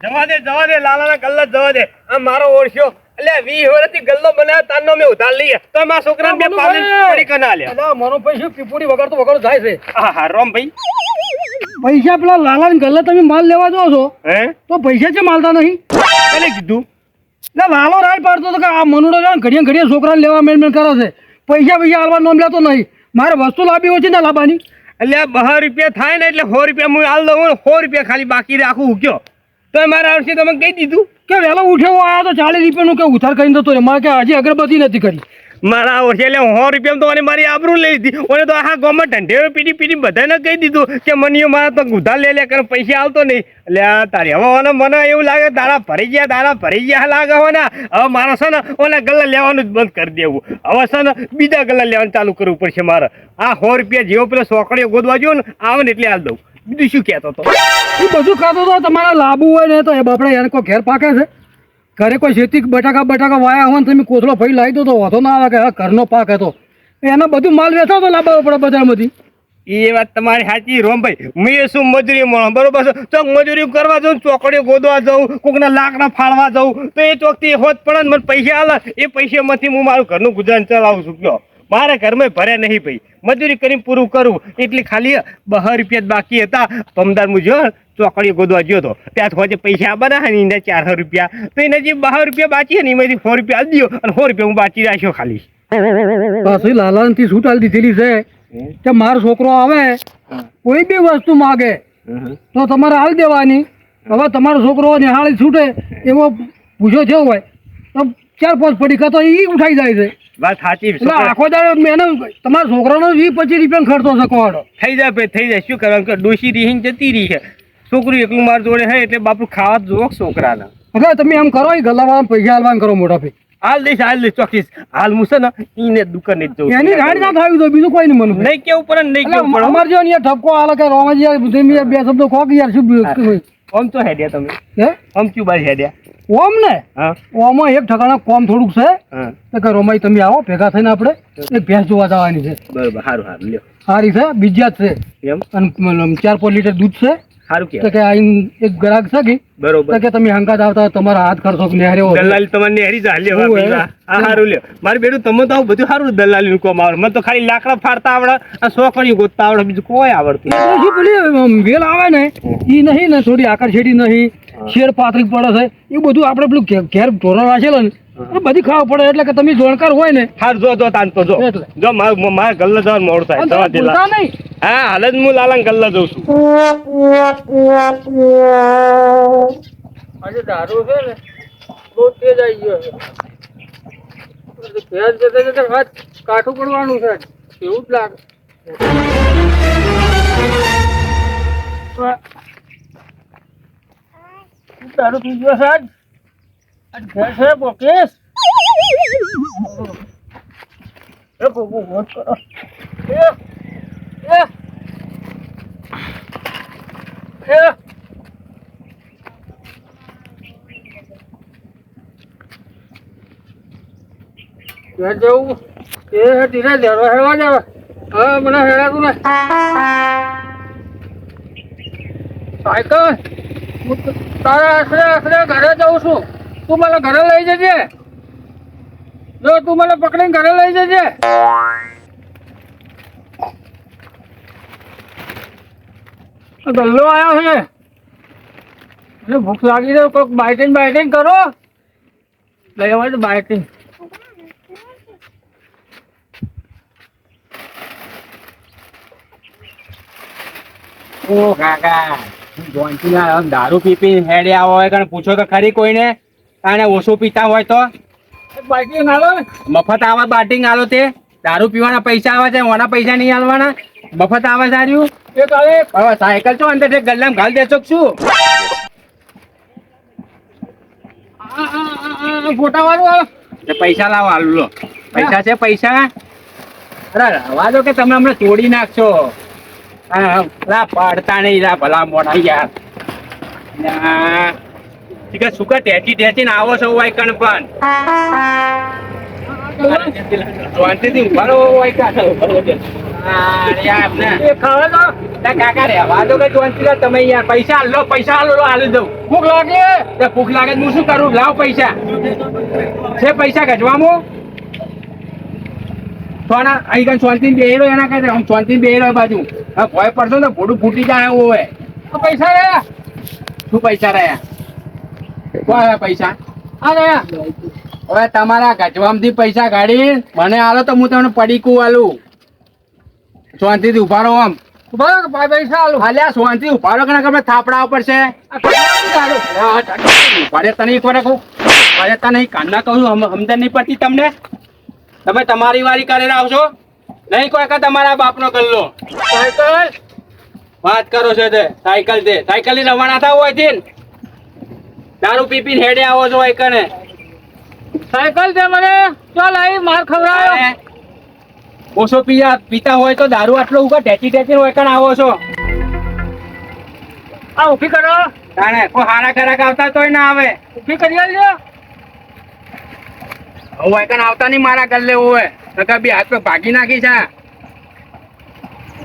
જવા દે લાલાના ગલ્લા જવા દે. આ મારો ઓળખ્યો એટલે 20 વર્ષથી ગલ્લો બનાવ્યો તારનો મેં ઉધાર લઈએ તો મારા છોકરાને બે પાલી પડી કના લે. અલા મારો પૈસા પીપુડી વગર તો વગર જાય છે. હા રોમ ભાઈ પૈસા પેલા લાલાના ગલ્લે તમે માલ લેવા જો છો હે તો પૈસા છે માલતા નહીં. કોને કીધું? એટલે લાલો રાડ પાડતો હતો કે આ મનુડો છે ને ઘડીએ છોકરાને લેવા મેળ કરે છે. પૈસા હાલવા નોમ લેતો નહીં. મારે વસ્તુ લાવી હોય છે ને લાવવાની. એટલે 200 રૂપિયા થાય ને એટલે 100 રૂપિયા હું હાલ દઉં. 100 રૂપિયા ખાલી બાકી રાખું ઉગ્યો તો મારા વર્ષે તમે કહી દીધું કે વહેલો ઉઠ્યો આવ્યો તો 40 રૂપિયાનું કે ઉધાર કરીને જતો રે. મારે કે હજી અગરબત્તી નથી કરી. મારા વર્ષે એટલે 100 રૂપિયા તો મારી આબરૂ લઈ લીધી. ઓને તો આખા ગામમાં ઢંઢેરો પીટી બધાને કહી દીધું કે મનીયો મારા તો ઉધાર લે કરે પૈસા આવતો નહીં. એટલે આ તારી હવે મને એવું લાગે દાડા ભરી ગયા લાગે હોય ને. હવે મારે છે ને ઓલા ગલ્લા લેવાનું જ બંધ કરી દેવું. હવે છે ને બીજા ગલ્લા લેવાનું ચાલુ કરવું પડશે મારે. આ 100 રૂપિયા જેવો પેલો સોકડીઓ ગોદવા જો ને આવે ને એટલે હાલ દઉં. બીજું શું કહેતો હતો? એ બધું ખાતો તો તમારે લાવવું હોય ને તો એ બાપડે એને કોઈ ઘેર પાકે છે. ઘરે કોઈ ખેતી બટાકા વાયા હોય ને તમે કોથળો ફરી લાવી દો તો વાંધો ના આવે કે હા ઘરનો પાક હતો. એના બધું માલ વેચો તો લાવવો પડે બજારમાંથી. એ વાત તમારી સાચી રોમભાઈ. મેં શું મજૂરી મળે બરોબર છે. ચોક મજૂરી કરવા જાઉં, ચોકડીઓ ગોદવા જાઉં, કોકના લાકડા ફાળવા જાઉં તો એ ચોકથી હોત પડે ને મને પૈસા આલે. એ પૈસામાંથી હું મારું ઘરનું ગુજરાન ચલાવું છું. કયો મારે ઘરમાં ભર્યા નહીં ભાઈ. મજૂરી કરીને પૂરું કરું એટલે ખાલી 200 રૂપિયા જ બાકી હતા. પમદાર હું જો ચોકડીઓ ગોદવા ગયો હતો ત્યાં થોડે પૈસા બનાવે ને એને 400 રૂપિયા તો એને જે 200 રૂપિયા બાકી ને એમાંથી 100 રૂપિયા આપી દો અને 100 રૂપિયા હું બાકી રાખ્યો ખાલી. પાછી લાલાનથી છૂટ આલી દીધેલી છે કે મારો છોકરો આવે કોઈ બી વસ્તુ માગે તો તમારે હાલ દેવાની. હવે તમારો છોકરો નિહાળી છૂટે એવો પૂછો થયો હોય તો 4-5 પડીકા તો એ ઉઠાઈ જાય છે. વાત સાચી. એટલે આખો દાડો એને તમારા છોકરાનો 20-25 રૂપિયા ખર્ચો છે કોડો. થઈ જાય ભાઈ થઈ જાય. શું કરવાનું કે ડોશી રીહીને જતી રહી છે. છોકરું એકલું માર જોડે હે એટલે બાપુ ખાવા જોક છોકરાને. એટલે તમે એમ કરો એ ગલ્લાવાળા પૈસા હાલવાનું કરો મોટા ભાઈ. હાલ દઈશ ચોક્કસ. હાલ હું છે ને એને દુકાને જ જઉં. એની ગાડી ના થાવી દો બીજું કોઈ નહીં મને નહીં કેવું પડે નહીં કેવું પડે. અમારે જો યાર ઠપકો હાલે કે રોમાજી યાર બે શબ્દો ખોક યાર શું આમ તો હેડ્યા તમે હે આમ ક્યુ બાર હેડ્યા ઓમ ને હા ઓમાં એક ઠકાણા કોમ થોડુંક છે હા કે રોમાઈ તમે આવો ભેગા થઈને આપણે એક ભેંસ જોવા જવાની છે. બરોબર સારું લ્યો. સારી છે બીજા જ છે એમ અને 4-5 લીટર દૂધ છે. સારું તો કે આઈને એક ગ્રાહક છે કે બરોબર કે તમે હંકાત આવતા તમારા હાથ ખર્ચો નેહર્યો દલાલી તમારે નેહરી જા લ્યો. હા સારું લ્યો. મારે બેડું તમે તો બધું સારું દલાલી નું કોમ આવડે. મને તો ખાલી લાકડા ફાડતા આવડે આ સોકડીઓ ગોતતા આવડે બીજું કોઈ આવડતું શું પેલી વેલ આવે ને એ નહીં ને થોડી આકાર છેડી નહીં શેર પાતળી પડે છે એ બધું આપણે પેલું ઘેર ઢોરણ રાખેલો ને એ બધી ખાવા પડે એટલે કે તમે જોણકાર હોય ને. હાર જો તાન તો જો મારા ગલ્લા જવાનું મોડું થાય જવા દે. હા હાલ જ હું લાલા ગલ્લા જઉં છું. આજે દારૂ છે ને બહુ તેજ આવી ગયો છે. ઘેર જતા જતા હાથ કાઠું પડવાનું છે એવું જ લાગે. દારૂ પી ગયો છે આજ ઘેર છે બોકેશ. ઘેર જવું એ ધીરે ધેરો હેડવા જાવ. હા મને હેડાતું ને સાયકલ તારા આશરે ઘરે જઉં છું. તું મને ઘરે લઈ જજે. જો તું મને પકડીને ઘરે લઈ જજે. ગલ્લો આવ્યો છે એટલે ભૂખ લાગી છે. કોઈક બાઇટિંગ કરો લઈ આવે તો બાઇટિંગ. ઓ કાકા દારૂ પી હેડે આવો હોય કારણ પૂછો તો ખરી કોઈને કારણે ઓછું પીતા હોય તો બાઇટિંગ હાલો મફત આવે બાટિંગ આલો તે દારૂ પીવાના પૈસા આવે છે ઓના પૈસા નહીં આલવાના મફત આવે સારું. હવે સાયકલ છો અંદર ગલ્લામાં ઘાલ દેશો શું ફોટા વાળું પૈસા લાવો આલુ લો. પૈસા છે પૈસા. અરે રવા દો કે તમે અમને તોડી નાખશો. હા પડતા નહીં ભલા મોડા યાર. સુકા ટેચી ને આવો છો વાયકણ પણ શાંતિથી ઉભા રહો, હોય કાકા, ઉભા રહો. અરે યાર, ને. એ ખાવે તો લે કાકા રહેવા દો કે શાંતિથી તમે યાર પૈસા આલો આલી દઉં. ભૂખ લાગે. તે ભૂખ લાગે તો હું શું કરું? લાવ પૈસા છે, પૈસા ગજવામાં થોડા અહીં કઈ શાંતિ બેહી રહ્યો એના કઈ આમ શાંતિ બેહી રહ્યો બાજુ. હા ભય પડશો ને ભોડું ફૂટી જાય એવું હોય. આ પૈસા રહ્યા. શું પૈસા રહ્યા? કોણ આવ્યા પૈસા? આ રહ્યા. હવે તમારા ગજવામથી પૈસા કાઢી મને આલો તો હું તમને પડીકું આલું. શાંતિથી ઉભા રહો આમ. બરાબર ભાઈ પૈસા આલું. અલ્યા શાંતિથી ઉભા રહો કે ના આપણે થાપડા પડશે. આ ખાવાનું કાઢો. પડે તને એક વાર કહું, પડે તને કાનના કહું છું, સમજણ નહીં પડતી તમને? તમે તમારી વારી કરે આવશો નહીં, કોઈ કા તમારા બાપનો ગલ્લો. સાયકલ. વાત કરો છો તે સાયકલ થી રવાના થાવ હોય થી દારૂ પીપીને હેડે આવો છો હોય કને. સાયકલ છે મને. ચાલ આવી માર ખવડાવ્યો. ઓછો પીતા હોય તો દારૂ આટલો ઉગા ટેચી હોય કને આવો છો. આ ઊભી કરો. તાણે કોઈ હારા ખરાક આવતા તોય ના આવે. ઊભી કરી આલજો. હોય કને આવતા નહીં મારા ગલ્લે હોય નકા બી હાથ પે ભાગી નાખી છે.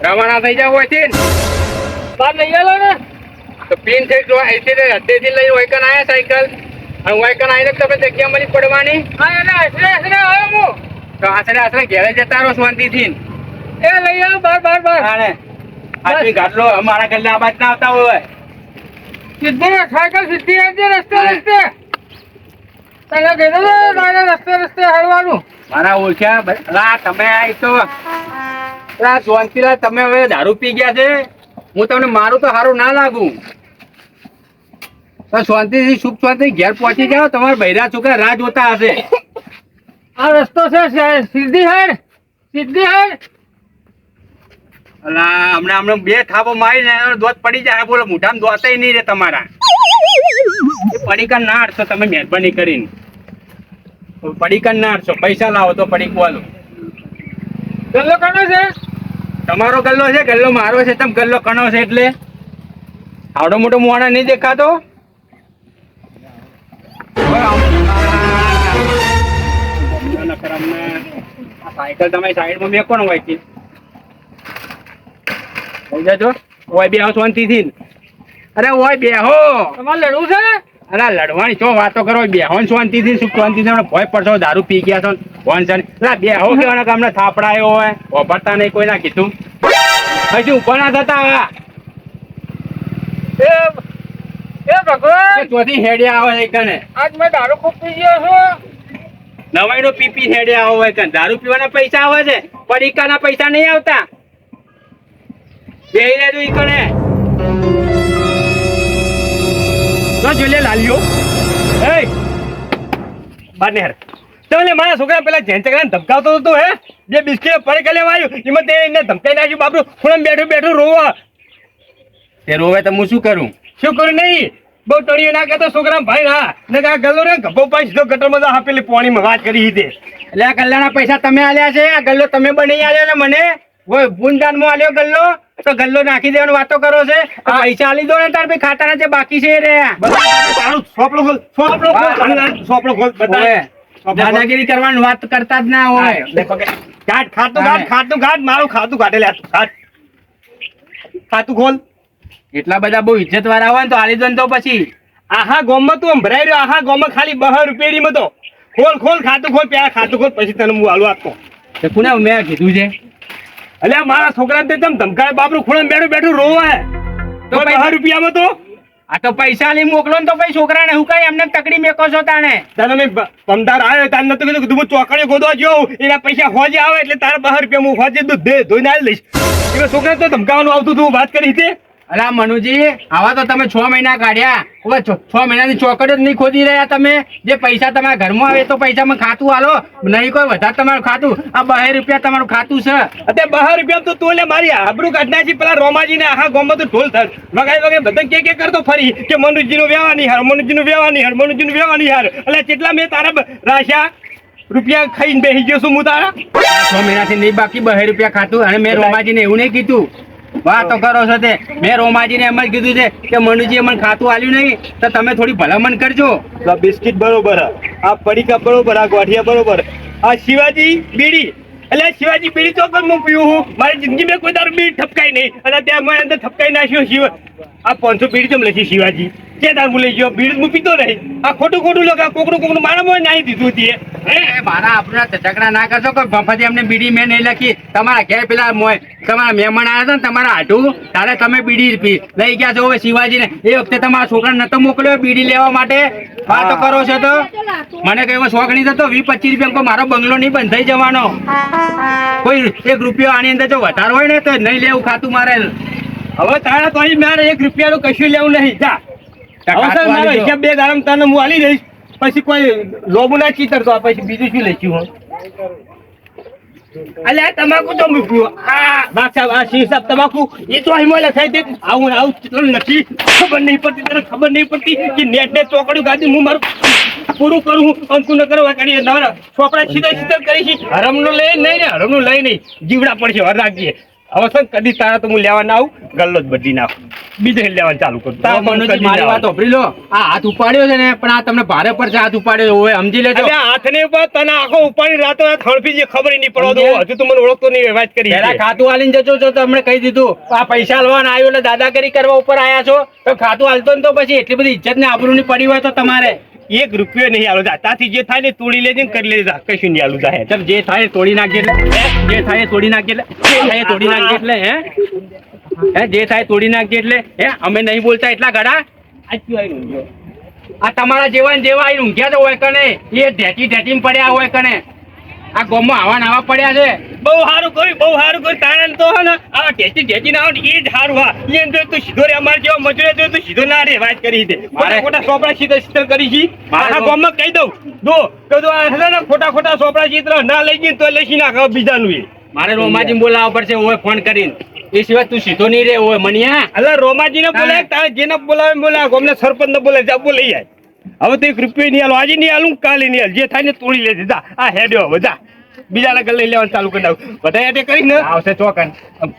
રવાના થઈ જાવ હોય થી બાર લઈ આલો ને. તો પિન છે જો અહીંથી અડધેથી લઈ હોય કને આયા સાયકલ અને હોય કને આવીને તમે જગ્યા મળી પડવાની. હા એને આશરે આવ્યો હું. તો આશરે ઘેરે જતા રહો શાંતિથી. એ લઈ આવો બાર. તાણે આટલી ગાડલો અમારા ગલ્લે આ બાજ ના આવતા હોય. સીધી સાયકલ સીધી આવજે રસ્તે. તને કીધું ને તારે રસ્તે હલવાનું. મારા ઓળખ્યા તમે આવી તો શાંતિલા તમે હવે દારૂ પી ગયા છે. હું તમને મારું તો સારું ના લાગુ. તો શાંતિથી સુખ શાંતિ ઘેર પહોંચી જાઓ. તમારા બૈરા છોકરા રાહ જોતા હશે. આ રસ્તો છે સીધી હેડ. અલા હમણાં બે થાપો મારીને દોત પડી જાય. બોલો મોઢામાં દોતાય નહીં રે તમારા. એ પડીકા ના અડશો તમે મહેરબાની કરીને. પડીકા ના અડશો. પૈસા લાવો તો પડીકું આલો. ગલ્લો કોનો છે? તમારો ગલ્લો છે, ગલ્લો મારો છે. તમે ગલ્લો કણો છે એટલે આવડો મોટો મોણા નહીં દેખાતો. સાયકલ તમે સાઈડમાં મેકો ને હોય થઈ જજો. ઓય બે શાંતિથી. અરે ઓય બેહો. તમારે લડવું છે? અરે લડવાની છો વાતો કરો. બેહો ને શાંતિથી સુખ શાંતિથી. ભય પડશો દારૂ પી ગયા છો ફોન છે. બેહો કેવાના કામને થાપડાયો હોય વાપરતા નહીં કોઈ ના કીધું. હજી ઉભા ના થતા. એ ભગવાન ચોથી હેડ્યા આવે છે કને. આજ મેં દારૂ ખૂબ પી ગયો છું. નવાઈનો પીપી હેડ્યા આવે છે. દારૂ પીવાના પૈસા આવે છે, પડીકાના પૈસા નહીં આવતા. બેહી રહેજો ઈ કને. તો જોલે લાલ્યો એ બાનેર તમને મારા છોકરા પેલા જેંચકરાને ધમકાવતો હતો હે. જે બિસ્કિટ પડી લેવા આવ્યું એમાં તે એને ધમકાઈ નાખ્યું. બાપરું ખૂણામાં બેઠું રોવા. તે રોવે તો હું શું કરું? શું કરું નહીં બહુ ટળીઓ ના કહેતો છોકરા ભાઈ. હા ને આ ગલ્લો રે ગભો પાઈ સીધો ગટરમાં આપેલી પાણીમાં વાત કરી હતી. એટલે આ ગલ્લાના પૈસા તમે આલ્યા છે? આ ગલ્લો તમે બની આલ્યો ને મને? ઓય ભૂનદાનમાં આલ્યો ગલ્લો તો ગલ્લો નાખી દેવાની વાતો કરો છે. પૈસા આલી દો ને તાર ભાઈ ખાતાના જે બાકી છે એ રે. તારું સોપડો ખોલ બધા દાદાગીરી કરવાની વાત કરતા જ ના હોય. ખાતું ઘાટ મારું ખાતું ઘાટે લે ખાતું ખોલ. એટલા બધા બહુ ઇજ્જત વાળા હોય ને તો આલી દો ને તો પછી. આહા ગોમમાં તું ભરાઈ રહ્યો. આહા ગોમમાં ખાલી 2 રૂપિયામાં તો ખોલ ખાતું ખોલ પેલા ખાતું ખોલ પછી તને હું આલુ આપતો. તે કોને મેં કીધું છે? અલ્યા મારા છોકરા તે તમ ધમકાય બાપરું ખૂણે બેઠું રોવા. તો 2 રૂપિયામાં તો આ તો પૈસા લઈ મોકલો ને તો પછી છોકરાને હું કઈ એમને તકડી મેકો છો તાણે. તને મેં પમદાર આવ્યો તાર નતું કીધું કે તું ચોકડીએ ગોદવા જોઉં એના પૈસા હોજે આવે એટલે તારા 2 રૂપિયા હું હોજે દૂધ ધોઈને આવી લઈશ. એટલે છોકરા તો ધમકાવાનું આવતું તું વાત કરી હતી. અલા મનુજી આવા તો તમે 6 મહિના કાઢ્યા. હવે 6 મહિનાની ચોકડ જ નહીં ખોદી રહ્યા તમે. જે પૈસા તમારા ઘરમાં આવે તો પૈસામાં ખાતું આલો નહીં. કોઈ વધારે તમારું ખાતું આ 2 રૂપિયા તમારું ખાતું છે. અત્યારે 2 રૂપિયા તો તું લે મારી આબરૂ કાઢના છે. પેલા રોમાજી ને આખા ગામમાં તો ઢોલ થર વગાઈ બધા કે કરતો ફરી કે મનુજીનું વ્યવહારની હાર મનુજીનું વ્યવહારની હાર. એટલે કેટલા મેં તારા રાશા રૂપિયા ખાઈને બેસી ગયો છું હું તારા. 6 મહિનાથી નહીં બાકી 2 રૂપિયા ખાતું. અને મેં રોમાજીને એવું નહીં કીધું. વાતો કરો છો તે. મેં રોમાજીને એમ જ કીધું છે કે મનુજીએ મને ખાતું આલ્યું નહીં તો તમે થોડી ભલામણ કરજો. બિસ્કિટ બરોબર, આ પડીકા બરોબર, આ ગોઠિયા બરોબર, આ શિવાજી બીડી એટલે શિવાજી બીડી તો પણ હું પીવું હું મારી જિંદગી મેં કોઈ દારૂ બીડી ઠપકાઈ નહીં અને ત્યાં મેં અંદર ઠપકાઈ નાખ્યો શિવ આ 500 બીડી કેમ લખી શિવાજી કે દારૂ લઈ ગયો બીડી હું પીતો નહીં આ ખોટું લોકો કોકડું મારા મોં નાહી દીધું હતી મારા આપણા ઝઘડા ના કરશો કે મફતી અમને બીડી મેં નહીં લખી તમારા ઘેર પેલા તમારા મહેમાન આવ્યા હતા ને તમારા હાટું તારે તમે બીડી પી લઈ ગયા છો હવે શિવાજીને એ વખતે તમારા છોકરા નતો મોકલ્યો બીડી લેવા માટે વાતો કરો છો તો મને કઈ શોખ નહીં થતો 20-25 રૂપિયા મારો બંગલો નહીં બંધ થઈ જવાનો કોઈ 1 રૂપિયો આની અંદર જો વધારે હોય ને તો નહીં લેવું ખાતું મારે હવે તારા તો અહીં મારે 1 રૂપિયાનું કશું લેવું નહીં જા હવે સર મારો હિસાબ 2 દાડમ તને હું આલી દઈશ પછી કોઈ લોબુ ના ચીતર તો પછી બીજું શું લઈશું હું અલ્યા તમાકુ તો મૂક્યું આ બાદશાહ આ શિવસાબ તમાકુ એ તો અહીં લખાઈ દે આવું નથી ખબર નહીં પડતી તને ખબર નહીં પડતી કે નેટ ચોકડ્યું ગાડી હું મારું પૂરું કરું અંકુ ન કરવા કરી નવરા છોકરા સીધા કરી છે હરમનું લઈ નહીં ને હરમનું લઈ નહીં જીવડા પડશે હર રાખજે હવે સર કદી તારા તો હું લેવા ના આવું ગલ્લો જ બદલી નાખું બીજે લેવાનું ચાલુ કરું મારી વાત સાંભળી લો આ હાથ ઉપાડ્યો છે ને પણ આ તમને ભારે પર છે હાથ ઉપાડ્યો હોય સમજી લેજો હાથ ને ઉપર તને આખો ઉપાડી રાતો રાત હળફી જે ખબર નહીં પડવા દો હજુ તું મને ઓળખતો નહીં વાત કરી પેલા ખાતું હાલીને જજો છો તમને કહી દીધું આ પૈસા લેવાના આવ્યો એટલે દાદાગીરી કરવા ઉપર આયા છો તો ખાતું હાલતો ને તો પછી એટલી બધી ઇજ્જત ને આબરૂ ની પડી હોય તો તમારે 1 રૂપિયો નહીં આલો તાથી જે થાય ને તોડી લેજે ને કરી લેજે કશું નહીં આલું જાય ચાલ જે થાય તોડી નાખજે જે થાય તોડી નાખજે તોડી નાખજે એટલે હે જે થાય તોડી નાખજે એટલે હે અમે નહીં બોલતા એટલા ગડા આ તમારા જેવા ને જેવા ઊંઘ્યા તો હોય કને એ ઢેટી પડ્યા હોય કને આ ગોમમાં આવા પડ્યા છે બહુ સારું કર્યું તારા તો હે ને આ ઢેટી ના આવે એ જ સારું હા એ અંદર તું સીધો રે અમારે જેવો મજૂર તો તું સીધો ના રે વાત કરી દે ખોટા સોપડા સીધા કરી છી મારા ગામમાં કહી દઉં દો કદો આ ખોટા સોપડા ચિત્ર ના લઈ જઈને તો લઈ નાખ બીજાનું એ મારે રોમાજી બોલાવવા પડશે ઓય ફોન કરીને એ સિવાય તું સીધો નહીં રે ઓય મનિયા અલે રોમાજીને બોલાય તારે જેને બોલાવે ગોમને સરપંચ ને બોલાય જા બોલાઈ જાય હવે તો 1 રૂપિયો નહીં આલો આજે નહીં આલું કાલે નહીં આલ જે થાય ને તોડી લેજે જા આ હેડ્યો હવે જા બીજા લગન લઈ લેવાનું ચાલુ કરી દઉં બધા એટલે કરીને આવશે ચોકન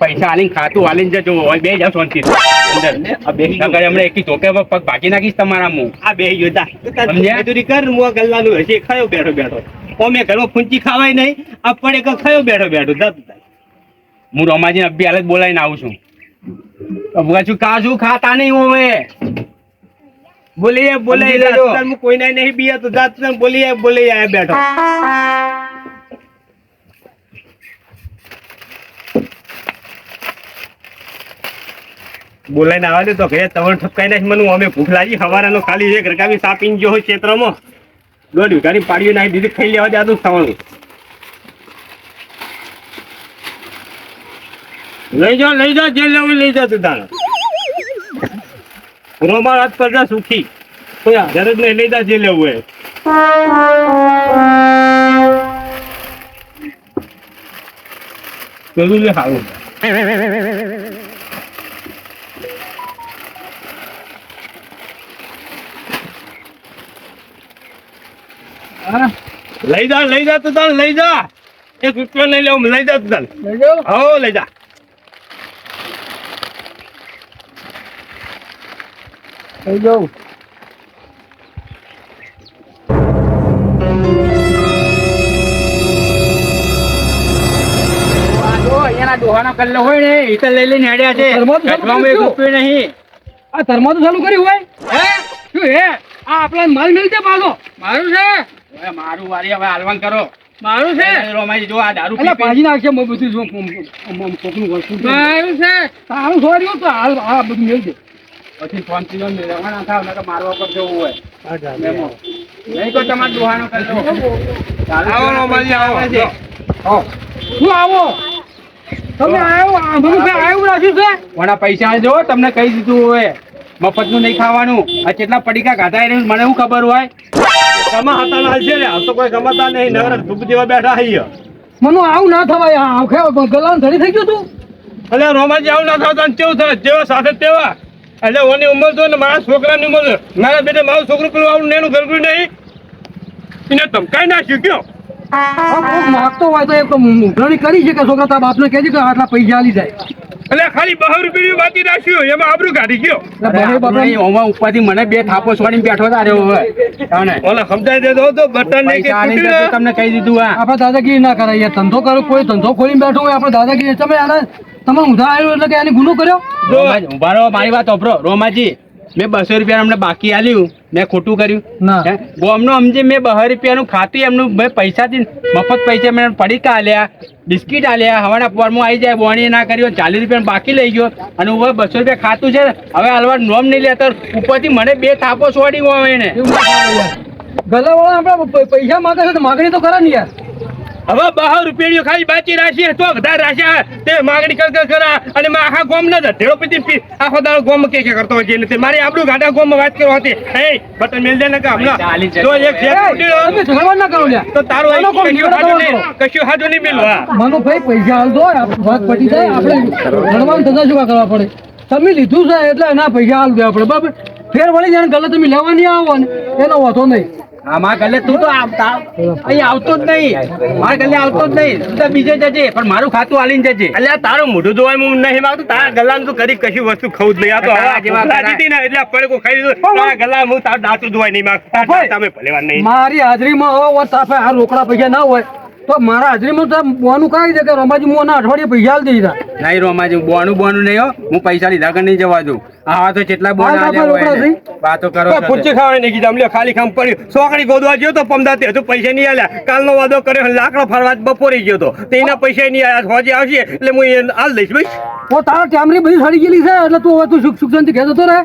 પૈસા હાલીને ખાતું હાલીને જજો ઓય બે જાવ શાંતિ અંદર આ બે નગર હમણે એકી ચોકે પગ ભાગી નાખીશ તમારા મું આ બે ગયો જા મજૂરી કર મો ગલ્લાનું હશે ખાયો બેઠો ઓમે ઘરમાં ફૂંચી ખાવાય નહીં આ પડે કે ખાયો બેઠો જા હું રમાજીને અભી હાલત બોલાવીને આવું છું શું કાજુ ખાતા નહીં ઓમે બોલી લેજો હું કોઈને નહીં બીયા તો જાત બોલી આયા બેઠો બોલાઈને આવવા દે તો ઘરે તવણ ઠપકાઈ નાખ મને અમે ભૂખ લાગી હવારાનો ખાલી 1 રકાબી સાપીને જો હોય ક્ષેત્રમાં 1.5 વીઘાની પાડીઓ નાખી દીધી ખાઈ લેવા દે આદું થવાનું લઈ જાઓ જે લેવું લઈ જા તું તારા રોમા રાત પર જા સુખી કોઈ આધાર જ નહીં લઈ જા જે લેવું હોય પેલું લે સારું લઈ જા તું તાર લઈ જા 1 રૂપિયો નહીં લેવું લઈ જા તું તાર લઈ જાઓ હો લઈ જા લઈ જાઓ એના ડોહાનો કલ્લો હોય ને એ તો લઈ લઈને હેડ્યા છે ઘરમાં 1 રૂપિયો નહીં આ ધર્મ તો ચાલુ કર્યું હોય હે શું હે આ આપણા માલ મિલતે પાછો મારું છે ઓય મારું વારી હવે હાલવાન કરો મારું છે રોમાજી જો આ દારૂ એટલે ભાજી નાખશે મેં બધું જો કોકનું વસ્તુ મારું છે તારું સોર્યું તો હાલ આ બધું મેળજે પછી ફોન કિલો રવાના થાવ ને મારવા પર જવું હોય નહીં તો તમારે ડોહાનો કલ્લો આવો રોમાજી આવો શું આવો તમે આવ્યો આવ્યું રાખ્યું છે વણા પૈસા જો તમને કહી દીધું હોય મફતનું નહીં ખાવાનું આ કેટલા પડીકા ગાધા એને મને શું ખબર હોય કમા હતા ના છે ને તો કોઈ કમાતા નહીં નવરા ધૂપ જેવા બેઠા હઈ મને આવું ના થવાય આખે ગલાન ધરી થઈ ગયું તું એટલે રોમાજી આવું ના થતા કેવું થાય જેવા સાથે તેવા એટલે ઓની ઉંમર તો ને મારા છોકરાની ઉંમર મારા બેટા મારું છોકરું પેલું આવું નેનું ગરગું નહીં એને ધમકાઈ નાખ્યું કયો કોક માગતો હોય તો એ તો ઉઘરાણી કરી છે કે છોકરા તારા બાપને કહેજે કે આટલા પૈસા આલી જાય. એટલે ખાલી 200 રૂપિયા બાકી રાખ્યું એમાં આબરૂ કાઢી ગયો. એટલે બને બાપા નહીં, ઓમાં ઉપરથી મને બે થાપો છોડીને બેઠો તારે હવે તાણે. ઓલા સમજાઈ દેતો તો બટન ને કે પૈસા આલી તૂટ્યું જતો તમને કહી દીધું આ. આપણે દાદાગીરી ના કરાય યાર. ધંધો કરો, કોઈ ધંધો ખોલીને બેઠો હોય આપણે દાદાગીરી. તમે આને તમે ઊંધા આવ્યો એટલે કે આને ગુનો કર્યો. રોમાજી, ઉભા રહો, મારી વાત સાંભળો. રોમાજી, મેં 200 રૂપિયા અમને બાકી આલ્યું, મેં ખોટું કર્યું? ના. હે? ગોમનો સમજે મેં 200 રૂપિયાનું ખાતું એમનું મેં પૈસાથી મફત પૈસા મેં પડીકા આલ્યા, બિસ્કીટ આલ્યા, હવાના પોરમાં આવી જાય બોણી ના કર્યો, 40 રૂપિયા બાકી લઈ ગયો અને હવે 200 રૂપિયા ખાતું છે હવે હાલવા નોમ નહીં લેતો ઉપરથી મને બે થાપો છોડી હોય એને. ગલાવાળા આપણે પૈસા માંગે છે તો માગણી તો કરે ને યાર. હવે 200 રૂપિયા ખાલી બાકી રાખીએ તો વધારે રાખ્યા તે માગણી કર કરા અને મેં આખા ગોમ ના ધેડો પછી આખો દાડો ગોમ કે કરતો હોય છે નથી મારી આપણું ગાડા ગોમ વાત કરવા હતી. એ બટન મેલ દે ને કે હમણાં તો એક શેર તૂટ્યો તમે ઝઘડવા ના કરો લ્યા. તો તારું આનો કોઈ કશું નિવેડો હાજુ કરો. નહીં, કશું હાજુ નહીં મેલવા. માનો ભાઈ પૈસા હાલ દો, વાત પટી જાય. આપણે ઝઘડવાનું ધંધા શું કરવા પડે? તમે લીધું છે એટલે એના પૈસા હાલ દે આપણે બરાબર. ફેર વળી જાય ગલે તમે લેવા નહીં આવો ને એનો વાંધો નહીં. આમાં ગલે તું તો અહીં આવતો જ નહીં, મારા ગલે આવતો જ નહીં, તું તો બીજે જજે પણ મારું ખાતું આલીને જજે. અલ્યા તારું મોઢું જોવાય હું નહીં માંગતો તારા ગલ્લાનું તું કરી કશી વસ્તુ ખાવું જ નહીં. આ તો તારા જેવા ભૂખ લાગી હતી ને એટલે આ પડકો ખાઈ લીધું. તારા ગલ્લા હું તારું દાંતું જોવાય નહીં માંગતો. ભાઈ, તમે ભલેવા નહીં. મારી હાજરીમાં હવે તાપે આ રોકડા પૈસા ના હોય તો મારા હાજરીમાં તો બોનું કાઢી દે કે રમાજી હું આના અઠવાડિયે પૈસા હાલ દઈ દીધા. નહીં રોમાજી, બોનું નહીં હો, હું પૈસા લીધા કર નહીં જવા દઉં. આવા તો કેટલા બોન આ આલ્યા હોય રોકડા એને. વાતો કરો છો. પૂછી ખાવાય નહીં કીધું અમને ખાલી ખામ પડ્યું. સોકડી ગોદવા ગયો તો પમદાતે હજુ પૈસા નહીં આલ્યા. કાલનો વાદો કર્યો લાકડો ફરવા બપોરે ગયો તો તેના પૈસા નહીં આલ્યા. હોજે આવશે એટલે હું એને હાલ દઈશ ભાઈ. ઓ તારા ટામરી બધી સડી ગયેલી છે એટલે તું હવે તું સુખ સુખ શાંતિ કહેતો તો રે.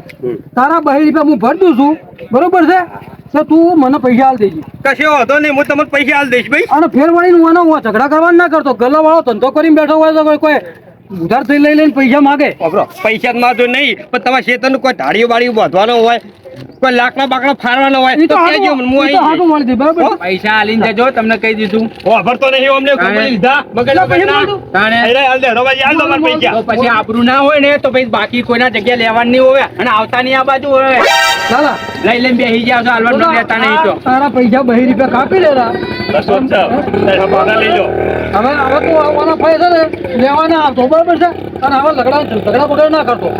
તારા 2 રૂપિયા હું ભરી દઉં છું બરોબર છે તો તું મને પૈસા હાલ દેજે. કશો વાંધો નહીં હું તમને પૈસા હાલ દઈશ ભાઈ. અને ફેર વળીને હું આનો ઝઘડા કરવા ના કરતો. ગલ્લા વાળો ધંધો કરીને બેઠો હોય તો કોઈ ઉધાર થઈ લઈને પૈસા માગે. વાપરો પૈસા માં તો નહીં પણ તમારા ખેતરનું કોઈ ધાડીઓ બાડીઓ બાંધવાનો હોય કોઈ લાકડા બાકડા ફાડવાનો હોય ઈ તો તો કહેજો મને, હું ઈ તો આવી હાટું મળી દે બરાબર. પૈસા આલીને જજો, તમને કહી દીધું. વાપરતો નહીં અમને ખબર લીધા મગજ પૈસા તાણે અરે હાલ દે રોબાજી હાલ દો મારા પૈસા. તો પછી આબરૂ ના હોય ને તો પછી બાકી કોઈના જગ્યા લેવાની નહીં હોય અને આવતા નહીં આ બાજુ હોય. ચાલા લઈ લઈને બેસી જાવ છો, હાલવાનું નથી લેતા નહીં તો. તારા પૈસા 2 રૂપિયા કાપી લેરા. બસો જ તારા ભાગા લઈ લો. હવે તું આવવાના પૈસા ને લેવાના આવતો બરાબર છે અને હવે ઝઘડા પકડ ના કરતો.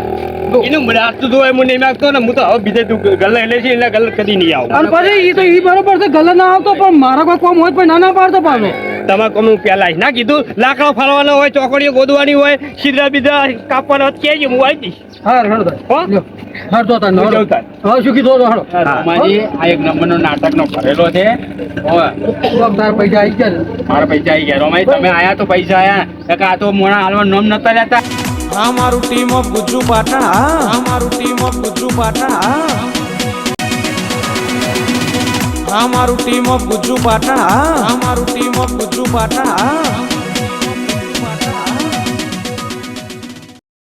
એનું મને આટલું જોવાય હું નહીં માગતો ને હું તો હવે બીજે તું ગલ્લા લે છે એટલે ગલ્લા કદી નહીં આવું. અને પછી ઈ તો ઈ બરોબર છે ગલે ના આવતો પણ મારા કોઈ કામ હોય તો ના ના પાડતો પાછો. તમારે કોમ પેલા ના કીધું લાકડો ફાળવાનો હોય ચોકડીઓ ગોદવાની હોય સિદ્રા બીજા કાપવાનો હોય તો કહેજો હું આવી દઈશ. હા હેડો હો? લ્યો હેડો તાર હું હેડો. જઉં તાર. હવે શું કીધું હેડો. રોમાજી, આ એક નંબરનો નાટકનો ભરેલો છે. હવે તારા પૈસા આવી ગયા ને. મારા પૈસા આવી ગયા. રોમાજી, તમે આયા તો પૈસા આયા કે આ તો મોણા હાલવા નોમ નતા લેતા. આ મારું ટીમ ઓફ ગુજ્જુ પાટણ. આ મારું ટીમ ઓફ ગુજ્જુ પાટણ. આ મારું ટીમ ઓફ ગુજ્જુ પાટણ. આ મારું ટીમ ઓફ ગુજ્જુ પાટણ.